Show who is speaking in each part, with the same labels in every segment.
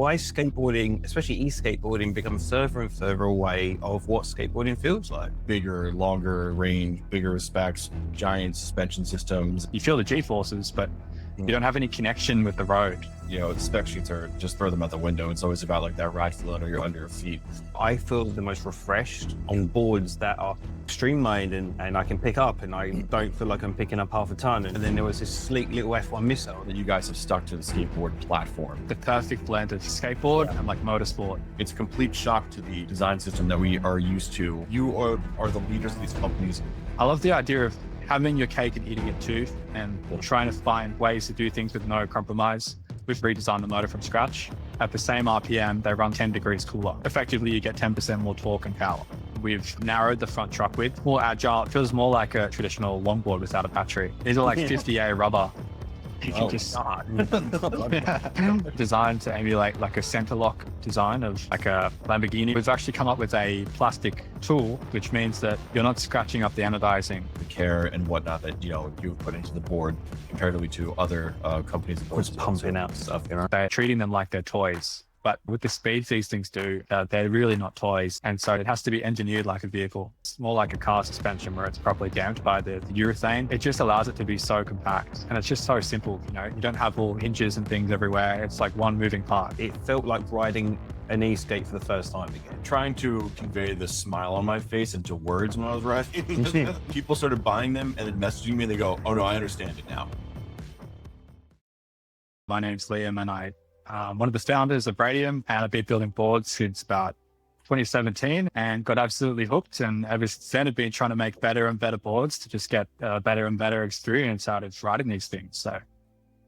Speaker 1: why skateboarding, especially e-skateboarding, becomes further and further away of what skateboarding feels like.
Speaker 2: Bigger, longer range, bigger specs, giant suspension systems.
Speaker 3: You feel the G-forces, but you don't have any connection with the road.
Speaker 2: You know, the spec sheets are just throw them out the window. It's always about like that ride feel under your feet.
Speaker 1: I feel the most refreshed on boards that are streamlined and I can pick up, and I don't feel like I'm picking up half a ton. And then there was this sleek little F1 missile.
Speaker 2: And you guys have stuck to the skateboard platform.
Speaker 3: The perfect blend of skateboard and like motorsport.
Speaker 2: It's a complete shock to the design system that we are used to. You are the leaders of these companies.
Speaker 3: I love the idea of having your cake and eating it too, and trying to find ways to do things with no compromise. We've redesigned the motor from scratch. At the same RPM, they run 10 degrees cooler. Effectively, you get 10% more torque and power. We've narrowed the front truck width, more agile. It feels more like a traditional longboard without a battery. These are like 50A rubber. You can just designed to emulate like a center lock design of like a Lamborghini. We've actually come up with a plastic tool, which means that you're not scratching up the anodizing.
Speaker 2: The care and whatnot that, you know, you've put into the board comparatively to other companies.
Speaker 1: Just pumping out stuff, you know.
Speaker 3: They're treating them like they're toys. But with the speed these things do, they're really not toys. And so it has to be engineered like a vehicle. It's more like a car suspension where it's properly damped by the urethane. It just allows it to be so compact. And it's just so simple, you know, you don't have all hinges and things everywhere. It's like one moving part.
Speaker 1: It felt like riding an e-skate for the first time again.
Speaker 2: Trying to convey the smile on my face into words when I was riding. People started buying them and then messaging me and they go, oh no, I understand it now.
Speaker 3: My name's Liam and I'm one of the founders of Radium, and I've been building boards since about 2017 and got absolutely hooked. And ever since then, I've been trying to make better and better boards to just get better and better experience out of riding these things. So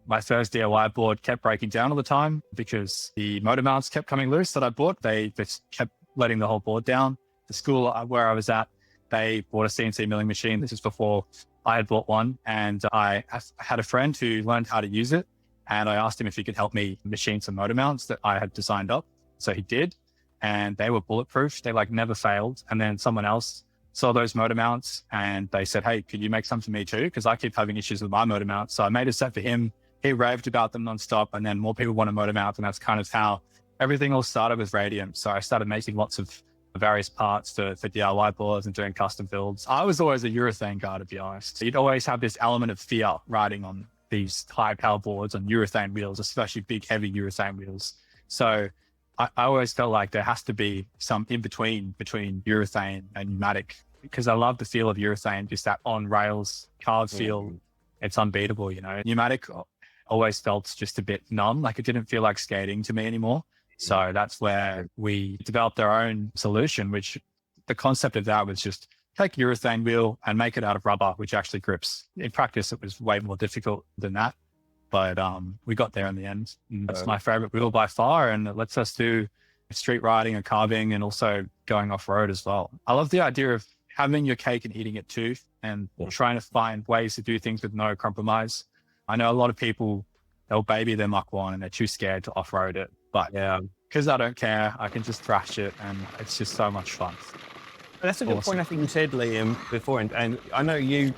Speaker 3: my first DIY board kept breaking down all the time because the motor mounts kept coming loose that I bought. They just kept letting the whole board down. The school where I was at, they bought a CNC milling machine. This is before I had bought one. And I had a friend who learned how to use it. And I asked him if he could help me machine some motor mounts that I had designed up. So he did. And they were bulletproof. They like never failed. And then someone else saw those motor mounts and they said, hey, could you make some for me too? Because I keep having issues with my motor mounts. So I made a set for him. He raved about them nonstop. And then more people wanted motor mounts. And that's kind of how everything all started with Radium. So I started making lots of various parts for DIY boards and doing custom builds. I was always a urethane guy, to be honest. You'd always have this element of fear riding on these high power boards on urethane wheels, especially big, heavy urethane wheels. So I always felt like there has to be some in between urethane and pneumatic, because I love the feel of urethane, just that on rails carved feel. It's unbeatable, you know. Pneumatic always felt just a bit numb, like it didn't feel like skating to me anymore. So that's where we developed our own solution, which the concept of that was just take a urethane wheel and make it out of rubber, which actually grips. In practice, it was way more difficult than that, but we got there in the end. That's my favorite wheel by far, and it lets us do street riding and carving and also going off-road as well. I love the idea of having your cake and eating it too, and trying to find ways to do things with no compromise. I know a lot of people, they'll baby their Mach One and they're too scared to off-road it, but because I don't care, I can just thrash it and it's just so much fun.
Speaker 1: That's a good point I think you said, Liam, before, and I know you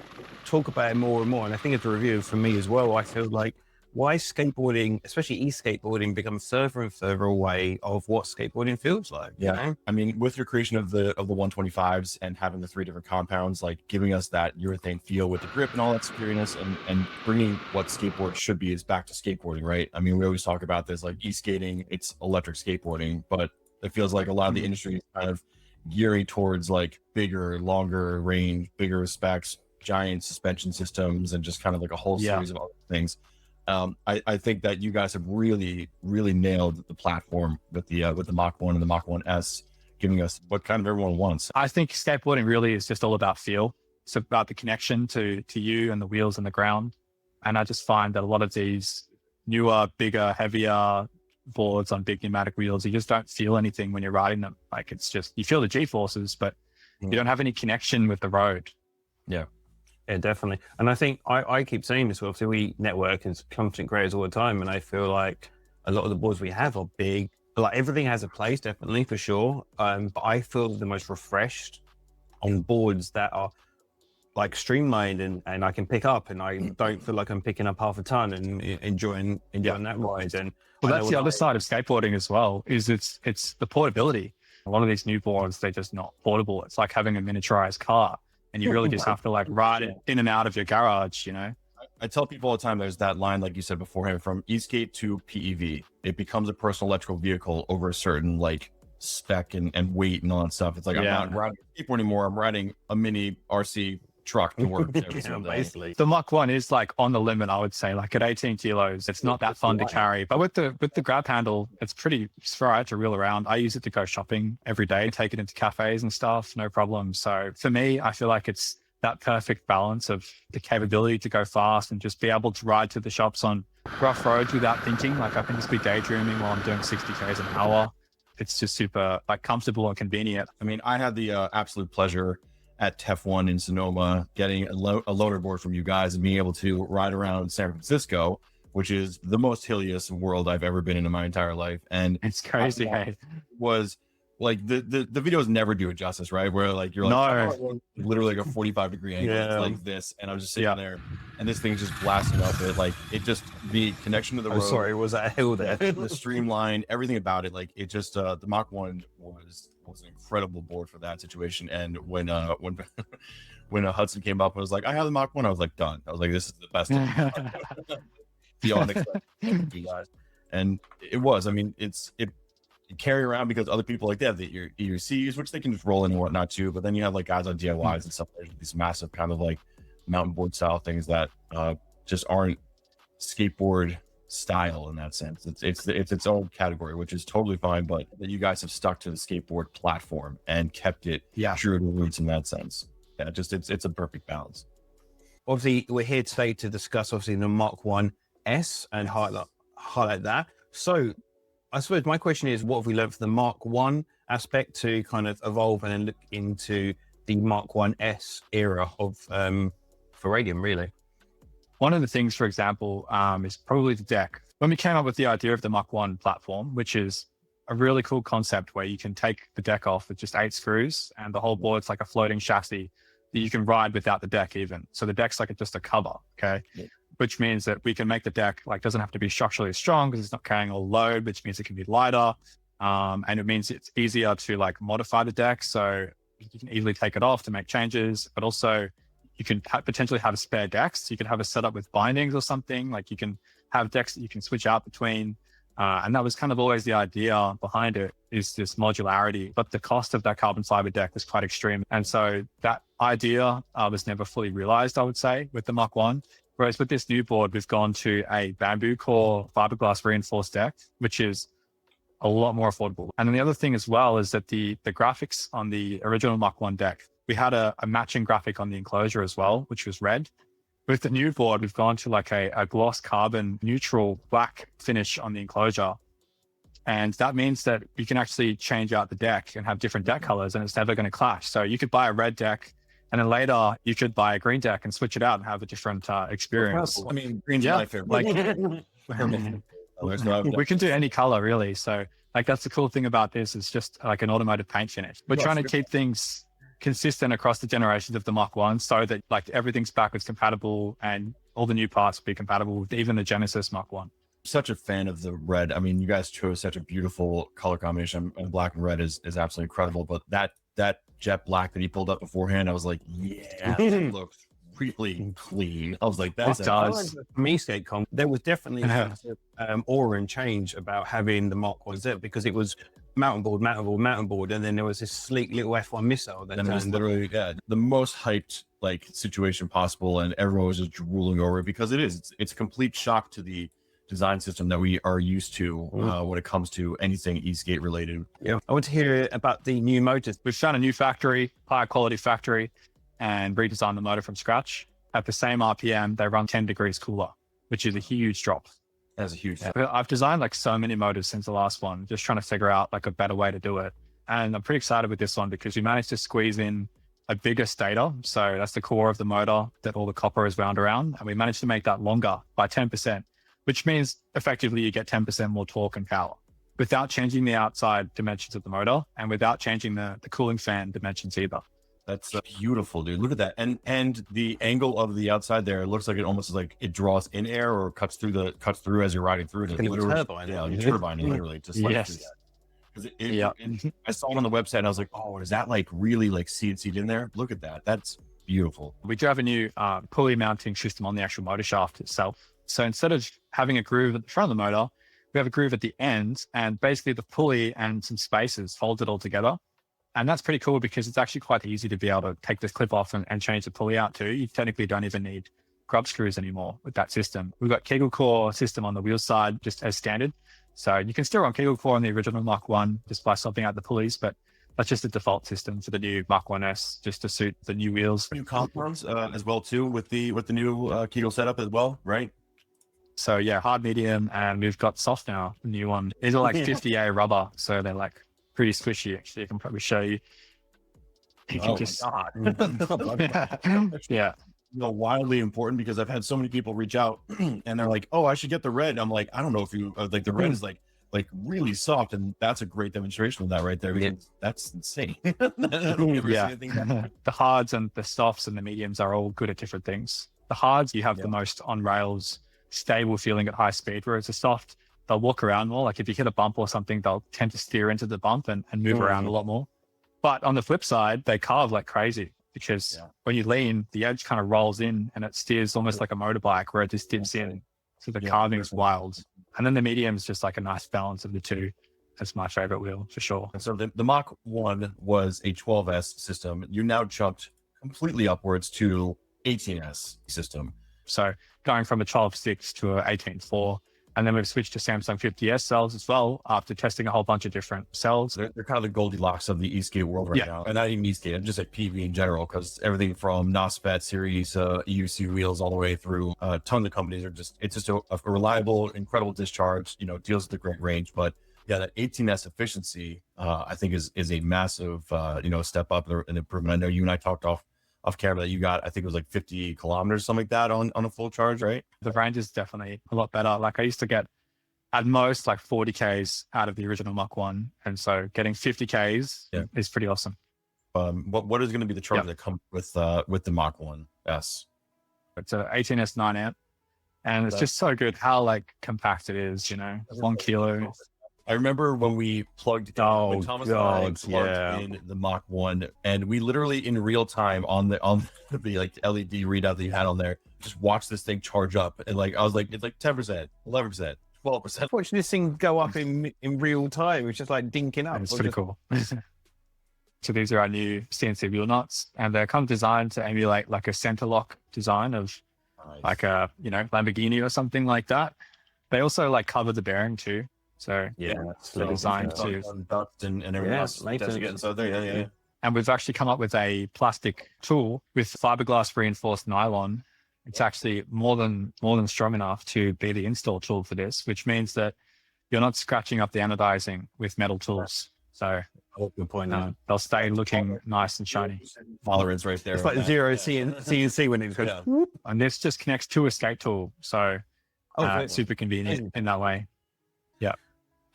Speaker 1: talk about it more and more, and I think it's a review for me as well. I feel like why skateboarding, especially e-skateboarding, becomes further and further away of what skateboarding feels like.
Speaker 2: Yeah,
Speaker 1: you know?
Speaker 2: I mean, with your creation of the 125s and having the 3 different compounds, like giving us that urethane feel with the grip and all that security-ness, and bringing what skateboard should be is back to skateboarding, right? I mean, we always talk about this, like e-skating, it's electric skateboarding, but it feels like a lot of the industry is kind of gearing towards like bigger, longer range, bigger specs, giant suspension systems, and just kind of like a whole series of other things. I think that you guys have really nailed the platform with the Mach One and the Mach One S, giving us what kind of everyone wants.
Speaker 3: I think skateboarding really is just all about feel. It's about the connection to you and the wheels and the ground. And I just find that a lot of these newer, bigger, heavier boards on big pneumatic wheels, you just don't feel anything when you're riding them. Like it's just, you feel the G-forces, but you don't have any connection with the road.
Speaker 1: Yeah, definitely. And I think I keep saying this, obviously we network as content creators all the time, and I feel like a lot of the boards we have are big. Like everything has a place, definitely, for sure. But I feel the most refreshed on boards that are like streamlined and I can pick up, and I don't feel like I'm picking up half a ton, and enjoying that ride. And
Speaker 3: well, that's the other side of skateboarding as well, is it's the portability. A lot of these new boards, they're just not portable. It's like having a miniaturized car, and you really just have to like ride it in and out of your garage, you know?
Speaker 2: I tell people all the time, there's that line, like you said beforehand, from e-skate to PEV. It becomes a personal electrical vehicle over a certain like spec and weight and all that stuff. It's like, I'm not riding a skateboard anymore. I'm riding a mini RC truck to work every single day.
Speaker 1: Basically.
Speaker 3: The Mach One is like on the limit, I would say. Like at 18 kilos, it's not that fun to carry. But with the grab handle, it's pretty right to reel around. I use it to go shopping every day, take it into cafes and stuff, no problem. So for me, I feel like it's that perfect balance of the capability to go fast and just be able to ride to the shops on rough roads without thinking. Like I can just be daydreaming while I'm doing 60 Ks an hour. It's just super like comfortable and convenient.
Speaker 2: I mean, I had the absolute pleasure at TEF1 in Sonoma getting a loader board from you guys and being able to ride around San Francisco, which is the most hilliest world I've ever been in my entire life. And
Speaker 3: it's crazy. Hey,
Speaker 2: was like the videos never do it justice, right? Where like you're like literally like a 45-degree angle, it's like this, and I was just sitting there, and this thing's just blasting up it. Like it just the connection to the road.
Speaker 1: Sorry, was that a hill there?
Speaker 2: The streamline, everything about it, like it just the Mach One was an incredible board for that situation. And when Hudson came up and was like, I have the Mach One, I was like, done. I was like, this is the best beyond expectations, you guys. And it was. I mean, it carry around because other people like that your EUCs, which they can just roll in and whatnot too. But then you have like guys on DIYs and stuff, like these massive kind of like mountain board style things that just aren't skateboard style in that sense. It's its own category, which is totally fine. But that you guys have stuck to the skateboard platform and kept it true to the roots in that sense. Yeah, just it's a perfect balance.
Speaker 1: Obviously, we're here today to discuss obviously the Mach One S and highlight that. So I suppose my question is, what have we learned from the Mach One aspect to kind of evolve and then look into the Mach One S era of for Radium, really?
Speaker 3: One of the things, for example, is probably the deck. When we came up with the idea of the Mach One platform, which is a really cool concept where you can take the deck off with just 8 screws and the whole board's like a floating chassis that you can ride without the deck even. So the deck's like just a cover, okay? Yeah. Which means that we can make the deck like doesn't have to be structurally strong because it's not carrying all load, which means it can be lighter. And it means it's easier to like modify the deck. So you can easily take it off to make changes, but also you can potentially have spare decks. You can have a setup with bindings or something. Like you can have decks that you can switch out between. And that was kind of always the idea behind it, is this modularity. But the cost of that carbon fiber deck was quite extreme. And so that idea was never fully realized, I would say, with the Mach One. Whereas with this new board, we've gone to a bamboo core fiberglass reinforced deck, which is a lot more affordable. And then the other thing as well is that the graphics on the original Mach One deck, we had a matching graphic on the enclosure as well, which was red. With the new board, we've gone to like a gloss carbon neutral black finish on the enclosure. And that means that you can actually change out the deck and have different deck colors, and it's never going to clash. So you could buy a red deck, and then later you could buy a green deck and switch it out and have a different experience.
Speaker 2: I mean, green's my favorite.
Speaker 3: Like, we can do any color really. So like that's the cool thing about this, is just like an automotive paint finish. We're trying to keep things consistent across the generations of the Mach One, so that like everything's backwards compatible and all the new parts will be compatible with even the Genesis Mach One.
Speaker 2: Such a fan of the red. I mean, you guys chose such a beautiful color combination, and black and red is absolutely incredible. But that jet black that he pulled up beforehand, I was like, yeah, it looks really clean. I was like, that's
Speaker 1: me, SkateCon. There was definitely aura and change about having the Mach One Z, because it was mountain board, and then there was this sleek little F1 missile.
Speaker 2: And it was literally the most hyped like situation possible, and everyone was just drooling over it, because it's a complete shock to the design system that we are used to when it comes to anything e-skate related.
Speaker 1: Yeah, I want to hear about the new motors.
Speaker 3: We've found a new factory, higher quality factory, and redesigned the motor from scratch. At the same RPM, they run 10 degrees cooler, which is a huge drop.
Speaker 2: That's a huge
Speaker 3: drop. I've designed like so many motors since the last one, just trying to figure out like a better way to do it. And I'm pretty excited with this one because we managed to squeeze in a bigger stator. So that's the core of the motor that all the copper is wound around. And we managed to make that longer by 10%, which means effectively you get 10% more torque and power without changing the outside dimensions of the motor and without changing the cooling fan dimensions either.
Speaker 2: That's beautiful, dude. Look at that. And the angle of the outside there, it looks like it almost is like it draws in air or cuts through as you're riding through it.
Speaker 1: Like a little turbine.
Speaker 2: Yeah, you turbine it literally just like
Speaker 3: Yes.
Speaker 2: because
Speaker 3: Yeah.
Speaker 2: I saw it on the website and I was like, oh, is that like really like CNC'd in there? Look at that. That's beautiful.
Speaker 3: We do have a new pulley mounting system on the actual motor shaft itself. So instead of having a groove at the front of the motor, we have a groove at the end, and basically the pulley and some spacers hold it all together. And that's pretty cool because it's actually quite easy to be able to take this clip off and change the pulley out too. You technically don't even need grub screws anymore with that system. We've got Kegel core system on the wheel side just as standard. So you can still run Kegel core on the original Mach One just by swapping out the pulleys, but that's just the default system for the new Mach One S, just to suit the new wheels.
Speaker 2: New compounds as well too with the new Kegel setup as well, right?
Speaker 3: So yeah, hard, medium, and we've got soft now, the new one. These are like 50A rubber, so they're like pretty squishy. Actually, I can probably show you. You can just yeah.
Speaker 2: Wildly important because I've had so many people reach out and they're like, oh, I should get the red. I'm like, I don't know if you like the red is like really soft, and that's a great demonstration of that right there because that's insane.
Speaker 3: Yeah. The hards and the softs and the mediums are all good at different things. The hards, you have the most on rails stable feeling at high speed, whereas the soft, they'll walk around more. Like if you hit a bump or something, they'll tend to steer into the bump and move around a lot more. But on the flip side, they carve like crazy because when you lean, the edge kind of rolls in and it steers almost like a motorbike where it just dips in. So the carving is wild. And then the medium is just like a nice balance of the two. That's my favorite wheel for sure.
Speaker 2: And so the Mach 1 was a 12S system. You now jumped completely upwards to 18S system.
Speaker 3: So going from a 12.6 to a 18.4. And then we've switched to Samsung 50S cells as well after testing a whole bunch of different cells.
Speaker 2: They're kind of the Goldilocks of the e-skate world right now. And not even e-skate, just like PV in general, because everything from NOSFET series, EUC wheels, all the way through tons of companies are just, it's just a reliable, incredible discharge, deals with the great range. But yeah, that 18S efficiency, I think is a massive, step up in improvement. I know you and I talked off camera that you got, I think it was like 50 kilometers, something like that on a full charge, right?
Speaker 3: The range is definitely a lot better. Like I used to get at most like 40 Ks out of the original Mach 1. And so getting 50 Ks is pretty awesome.
Speaker 2: What is going to be the charge that comes with the Mach 1 S?
Speaker 3: It's a 18S 9 amp. And it's just so good how like compact it is, 1 kilo.
Speaker 2: I remember when we plugged in, when Thomas and I plugged in the Mach 1, and we literally in real time on the like LED readout that you had on there, just watched this thing charge up. And like I was like, it's like 10%, 11%, 12%.
Speaker 1: Watching this thing go up in real time, it's just like dinking up.
Speaker 3: It's pretty cool. So these are our new CNC wheel nuts, and they're kind of designed to emulate like a center lock design of like a Lamborghini or something like that. They also like cover the bearing too. So they're designed to
Speaker 2: and everything else. So there,
Speaker 3: And we've actually come up with a plastic tool with fiberglass reinforced nylon. It's actually more than strong enough to be the install tool for this, which means that you're not scratching up the anodizing with metal tools. So
Speaker 1: good point.
Speaker 3: They'll stay looking nice and shiny.
Speaker 2: Tolerance right there.
Speaker 1: It's like zero CNC when it goes whoop.
Speaker 3: And this just connects to a skate tool. So it's super convenient in that way. Yeah.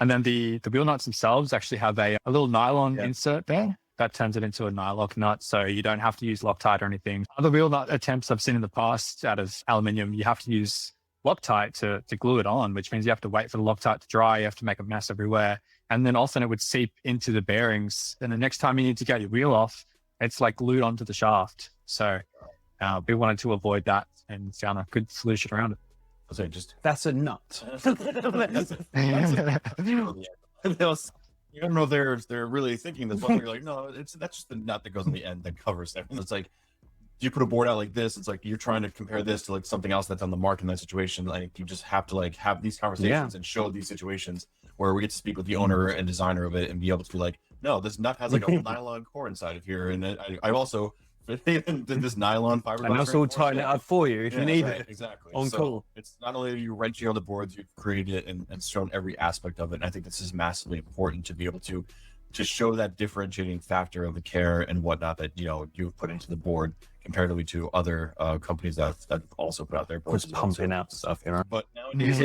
Speaker 3: And then the wheel nuts themselves actually have a little nylon insert there that turns it into a nylock nut. So you don't have to use Loctite or anything. Other wheel nut attempts I've seen in the past out of aluminium, you have to use Loctite to glue it on, which means you have to wait for the Loctite to dry. You have to make a mess everywhere. And then often it would seep into the bearings. And the next time you need to get your wheel off, it's like glued onto the shaft. So we wanted to avoid that and found a good solution around it.
Speaker 2: So
Speaker 1: that's a nut.
Speaker 2: You don't know if they're really thinking this one. You're like, no, that's just the nut that goes on the end that covers everything. It's like you put a board out like this. It's like you're trying to compare this to like something else that's on the market in that situation. Like you just have to like have these conversations and show these situations where we get to speak with the owner and designer of it and be able to be like, no, this nut has like a whole nylon core inside of here, and I also did this nylon fiberglass.
Speaker 1: And also tighten it up for you if you need it.
Speaker 2: Exactly.
Speaker 1: On call.
Speaker 2: It's not only are you wrenching on the boards, you've created it and shown every aspect of it. And I think this is massively important to be able to show that differentiating factor of the care and whatnot that you've put into the board comparatively to other companies that also put out their boards.
Speaker 1: Just pumping out stuff,
Speaker 2: But nowadays,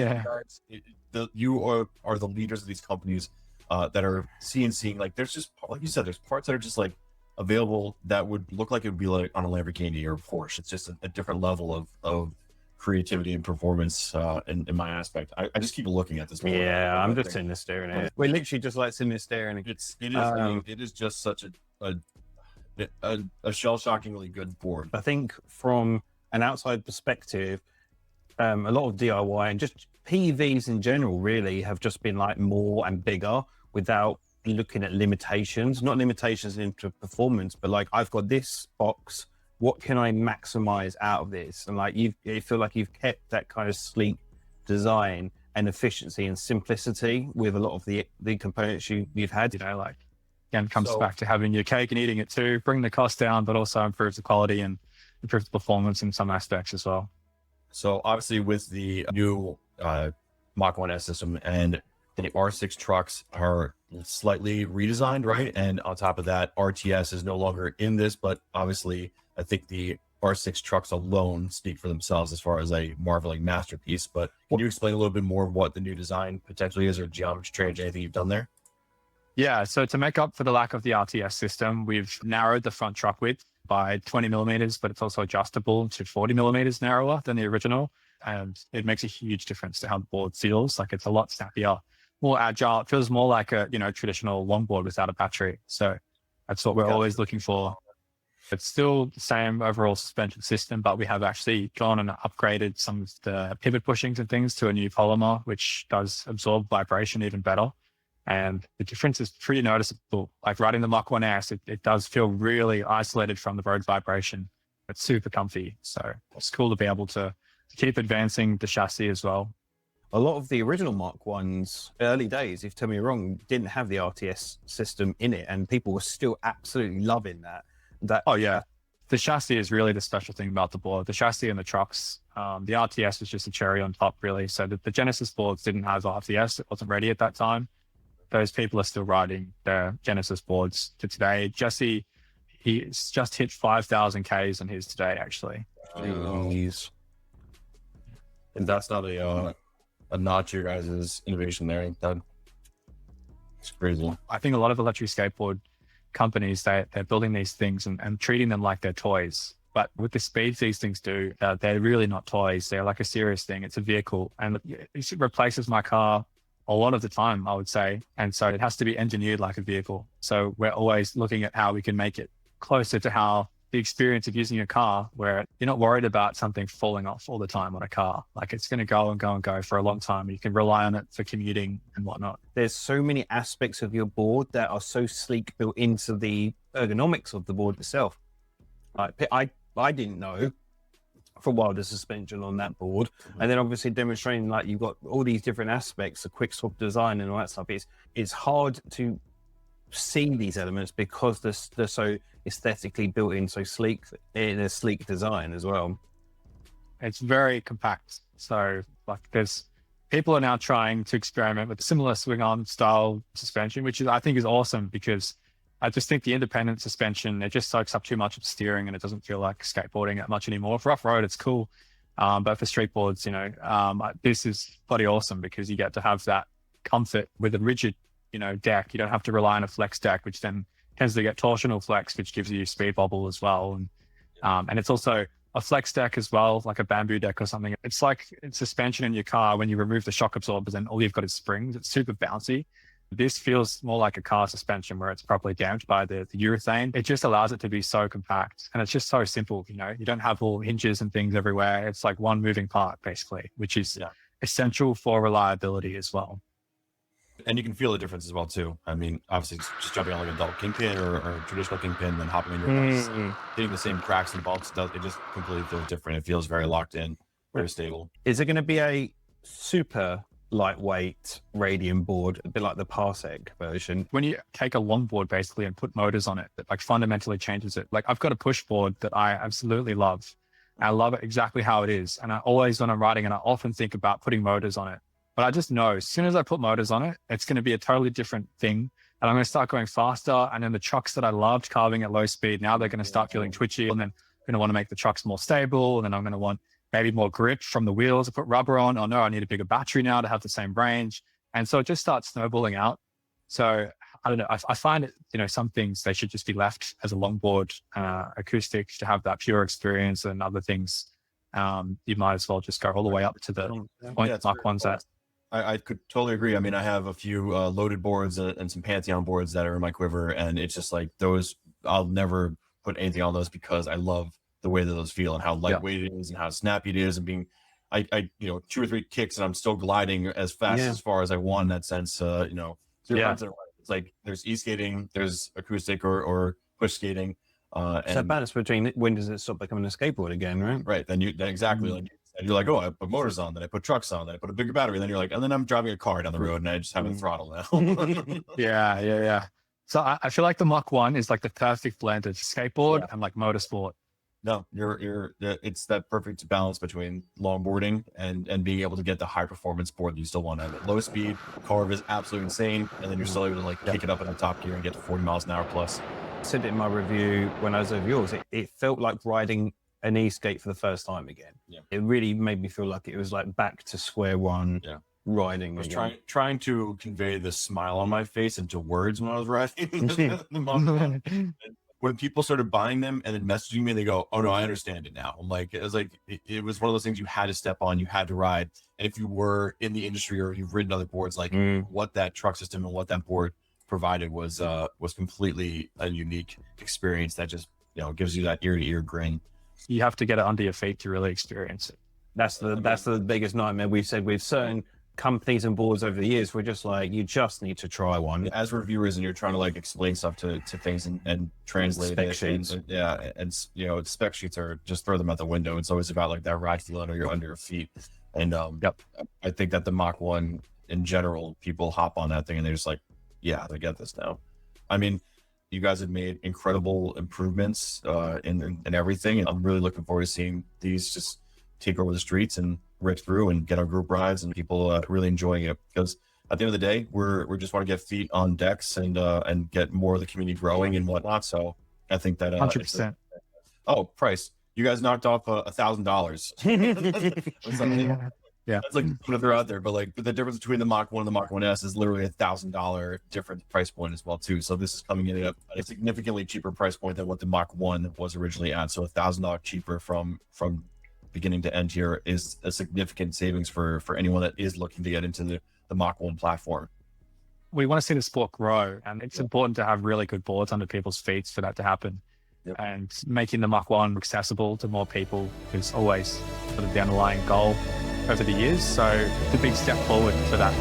Speaker 2: you are the leaders of these companies that are CNCing. Like there's just, like you said, there's parts that are just like available that would look like it would be like on a Lamborghini or a Porsche. It's just a different level of creativity and performance in my aspect. I just keep looking at this board.
Speaker 1: Yeah, I'm just sitting there staring at it. We're literally just like sitting there staring at it.
Speaker 2: It is just such a shell-shockingly good board.
Speaker 1: I think from an outside perspective, a lot of DIY and just PVs in general really have just been like more and bigger without looking at limitations, not limitations into performance, but like, I've got this box, what can I maximize out of this? And like, you feel like you've kept that kind of sleek design and efficiency and simplicity with a lot of the components you've had.
Speaker 3: You know, like, again, comes back to having your cake and eating it too, bring the cost down, but also improves the quality and improves the performance in some aspects as well.
Speaker 2: So obviously with the new Mach 1S system, and the R6 trucks are slightly redesigned, right? And on top of that, RTS is no longer in this, but obviously I think the R6 trucks alone speak for themselves as far as a marveling masterpiece. But can you explain a little bit more of what the new design potentially is, or geometry change, anything you've done there?
Speaker 3: Yeah, so to make up for the lack of the RTS system, we've narrowed the front truck width by 20 millimeters, but it's also adjustable to 40 millimeters narrower than the original. And it makes a huge difference to how the board feels. Like, it's a lot snappier, more agile. It feels more like a, traditional longboard without a battery. So that's what we're always looking for. It's still the same overall suspension system, but we have actually gone and upgraded some of the pivot bushings and things to a new polymer, which does absorb vibration even better. And the difference is pretty noticeable. Like, riding the Mach One S, it does feel really isolated from the road vibration. It's super comfy. So it's cool to be able to keep advancing the chassis as well.
Speaker 1: A lot of the original Mach 1s, early days, if you tell me wrong, didn't have the RTS system in it, and people were still absolutely loving that.
Speaker 3: Oh yeah, the chassis is really the special thing about the board. The chassis and the trucks. The RTS was just a cherry on top, really. So the Genesis boards didn't have RTS. It wasn't ready at that time. Those people are still riding their Genesis boards to today. Jesse, he's just hit 5,000 Ks on his today, actually.
Speaker 1: Jeez.
Speaker 2: And that's not a nod to your guys' innovation there. It's crazy.
Speaker 3: I think a lot of electric skateboard companies, they're building these things and treating them like they're toys. But with the speeds these things do, they're really not toys. They're like a serious thing. It's a vehicle, and it replaces my car a lot of the time, I would say. And so it has to be engineered like a vehicle. So we're always looking at how we can make it closer to how the experience of using a car, where you're not worried about something falling off all the time on a car. Like, it's going to go and go and go for a long time. You can rely on it for commuting and whatnot.
Speaker 1: There's so many aspects of your board that are so sleek, built into the ergonomics of the board itself. I didn't know for a while the suspension on that board, and then obviously demonstrating like you've got all these different aspects, the quick swap design and all that stuff. It's hard to see these elements because they're so aesthetically built in, so sleek, in a sleek design as well.
Speaker 3: It's very compact. So like, people are now trying to experiment with similar swing arm style suspension, which I think is awesome, because I just think the independent suspension, it just soaks up too much of steering and it doesn't feel like skateboarding that much anymore. For off-road, it's cool. But for street boards, this is bloody awesome, because you get to have that comfort with a rigid, deck. You don't have to rely on a flex deck, which then tends to get torsional flex, which gives you speed bobble as well. And it's also a flex deck as well, like a bamboo deck or something. It's like it's suspension in your car when you remove the shock absorbers and all you've got is springs. It's super bouncy. This feels more like a car suspension where it's properly damped by the urethane. It just allows it to be so compact, and it's just so simple. You don't have all hinges and things everywhere. It's like one moving part basically, which is essential for reliability as well.
Speaker 2: And you can feel the difference as well too. I mean, obviously just jumping on like a double kingpin or a traditional kingpin, then hopping in your bus, hitting the same cracks and bumps, it just completely feels different. It feels very locked in, very stable.
Speaker 1: Is it going to be a super lightweight Radium board, a bit like the Parsec version?
Speaker 3: When you take a longboard basically and put motors on it, that like fundamentally changes it. Like, I've got a push board that I absolutely love. I love it exactly how it is. And I always, when I'm riding, and I often think about putting motors on it. But I just know as soon as I put motors on it, it's going to be a totally different thing. And I'm going to start going faster. And then the trucks that I loved carving at low speed, now they're going to start feeling twitchy. And then I'm going to want to make the trucks more stable. And then I'm going to want maybe more grip from the wheels to put rubber on. Oh no, I need a bigger battery now to have the same range. And so it just starts snowballing out. So I don't know. I find it, some things they should just be left as a longboard acoustic to have that pure experience, and other things you might as well just go all the way up to the point Mach One's at.
Speaker 2: I could totally agree. I mean, I have a few loaded boards and some Pantheon boards that are in my quiver, and it's just like those, I'll never put anything on those because I love the way that those feel and how lightweight it is and how snappy it is, and being, I 2 or 3 kicks and I'm still gliding as fast as far as I want in that sense. So it's like there's e-skating, there's acoustic or push skating.
Speaker 1: It's that balance between when does it stop becoming a skateboard again, right?
Speaker 2: Right. Then exactly like, and you're like, oh, I put motors on, then I put trucks on, then I put a bigger battery. Then you're like, and then I'm driving a car down the road and I just have a throttle now.
Speaker 3: Yeah. So I feel like the Mach One is like the perfect blend of skateboard and like motorsport.
Speaker 2: No, it's that perfect balance between longboarding and being able to get the high performance board that you still want to have. Low speed, carve is absolutely insane, and then you're still able to like kick it up in the top gear and get to 40 miles an hour plus.
Speaker 1: I said it in my review when I was over yours, it felt like riding an e-skate for the first time again. Yeah. It really made me feel like it was like back to square one riding.
Speaker 2: I was trying to convey the smile on my face into words when I was riding the Mach One. When people started buying them and then messaging me, they go, oh no, I understand it now. I'm like, it was one of those things you had to step on, you had to ride. And if you were in the industry or you've ridden other boards, like what that truck system and what that board provided was completely a unique experience that just, gives you that ear to ear grin.
Speaker 3: You have to get it under your feet to really experience it.
Speaker 1: That's the biggest nightmare we've said with certain companies and boards over the years. We're just like, you just need to try one.
Speaker 2: As reviewers, and you're trying to like explain stuff to things and translate
Speaker 1: spec sheets.
Speaker 2: And spec sheets are just throw them out the window. It's always about like that ride feel under your feet. And I think that the Mach One in general, people hop on that thing and they're just like, yeah, I get this now. I mean, you guys have made incredible improvements in everything, and I'm really looking forward to seeing these just take over the streets and rip through and get our group rides and people really enjoying it. Because at the end of the day, we just want to get feet on decks and get more of the community growing and whatnot. So I think that
Speaker 3: 100%.
Speaker 2: Price. You guys knocked off $1,000. Yeah, that's like put it out there, but the difference between the Mach One and the Mach One S is literally $1,000 different price point as well too. So this is coming in at a significantly cheaper price point than what the Mach One was originally at. So $1,000 cheaper from beginning to end here is a significant savings for anyone that is looking to get into the Mach One platform.
Speaker 3: We want to see the sport grow, and it's important to have really good boards under people's feet for that to happen. Yep. And making the Mach One accessible to more people is always sort of the underlying goal over the years. So it's a big step forward for that.